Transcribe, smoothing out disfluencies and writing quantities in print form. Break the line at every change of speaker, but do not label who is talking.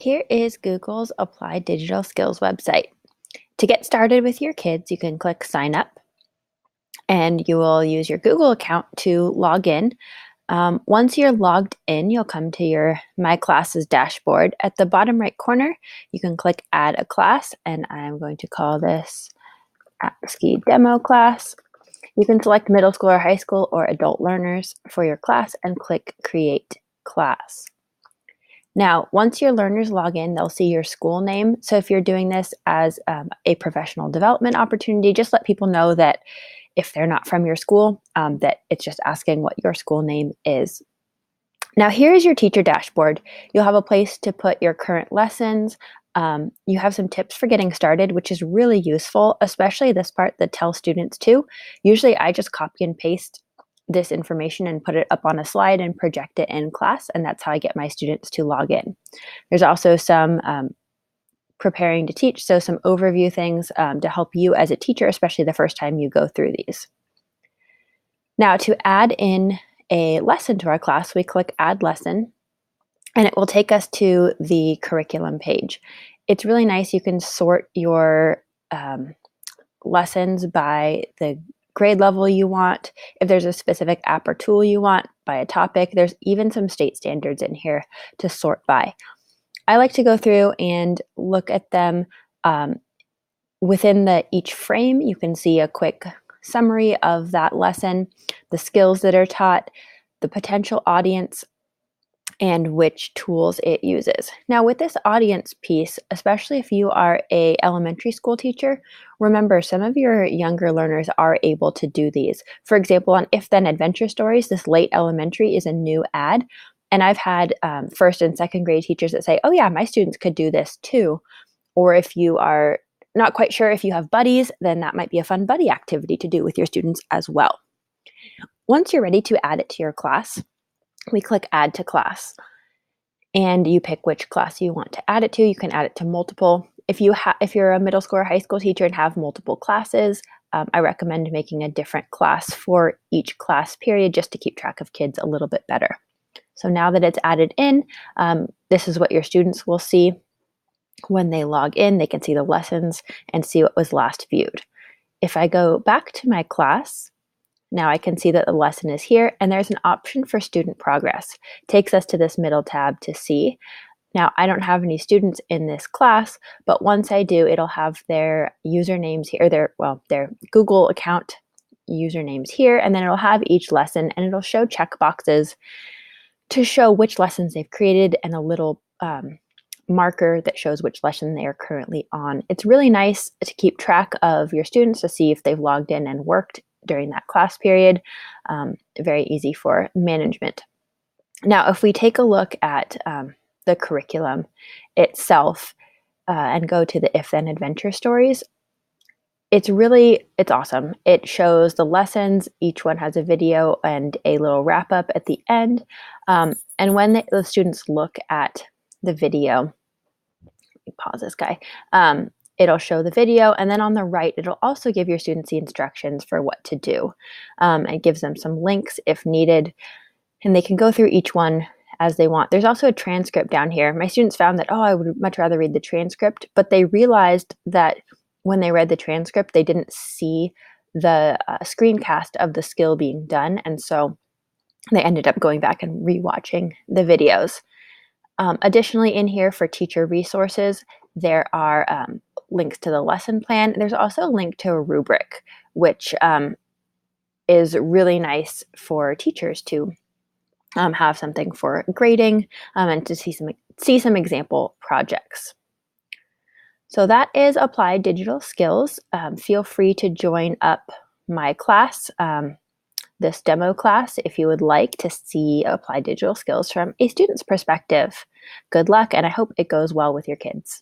Here is Google's Applied Digital Skills website. To get started with your kids, you can click Sign Up, and you will use your Google account to log in. Once you're logged in, you'll come to your My Classes dashboard. At the bottom right corner, you can click Add a Class, and I'm going to call this At-Ski Demo Class. You can select middle school or high school or adult learners for your class and click Create Class. Now, once your learners log in, they'll see your school name. So if you're doing this as a professional development opportunity, just let people know that if they're not from your school, that it's just asking what your school name is. Now, here is your teacher dashboard. You'll have a place to put your current lessons. You have some tips for getting started, which is really useful, especially this part that tells students to. Usually I just copy and paste this information and put it up on a slide and project it in class, and that's how I get my students to log in. There's also some preparing to teach, so some overview things to help you as a teacher, especially the first time you go through these. Now, to add in a lesson to our class, we click Add Lesson, and it will take us to the curriculum page. It's really nice. You can sort your lessons by the grade level you want. If there's a specific app or tool you want, by a topic. There's even some state standards in here to sort by. I like to go through and look at them within each frame. You can see a quick summary of that lesson, the skills that are taught, the potential audience, and which tools it uses. Now, with this audience piece, especially if you are a elementary school teacher, remember some of your younger learners are able to do these. For example, on If Then Adventure Stories, this late elementary is a new ad, and I've had first and second grade teachers that say, oh yeah, my students could do this too. Or if you are not quite sure if you have buddies, then that might be a fun buddy activity to do with your students as well. Once you're ready to add it to your class, we click Add to Class, and you pick which class you want to add it to. You can add it to multiple. If you're a middle school or high school teacher and have multiple classes, I recommend making a different class for each class period just to keep track of kids a little bit better. So now that it's added in, this is what your students will see when they log in. They can see the lessons and see what was last viewed. If I go back to my class, now I can see that the lesson is here, and there's an option for student progress. It takes us to this middle tab to see. Now, I don't have any students in this class, but once I do, it'll have their usernames here, their Google account usernames here, and then it'll have each lesson, and it'll show checkboxes to show which lessons they've created and a little marker that shows which lesson they are currently on. It's really nice to keep track of your students to see if they've logged in and worked during that class period. Very easy for management. Now, if we take a look at the curriculum itself and go to the If Then Adventure Stories, it's awesome. It shows the lessons. Each one has a video and a little wrap up at the end. And when the students look at the video, let me pause this guy. It'll show the video, and then on the right, it'll also give your students the instructions for what to do. It gives them some links if needed, and they can go through each one as they want. There's also a transcript down here. My students found that, I would much rather read the transcript, but they realized that when they read the transcript, they didn't see the screencast of the skill being done, and so they ended up going back and rewatching the videos. Additionally, in here for teacher resources, there are links to the lesson plan. There's also a link to a rubric, which is really nice for teachers to have something for grading and to see some example projects. So that is Applied Digital Skills. Feel free to join up my class, this demo class, if you would like to see Applied Digital Skills from a student's perspective. Good luck, and I hope it goes well with your kids.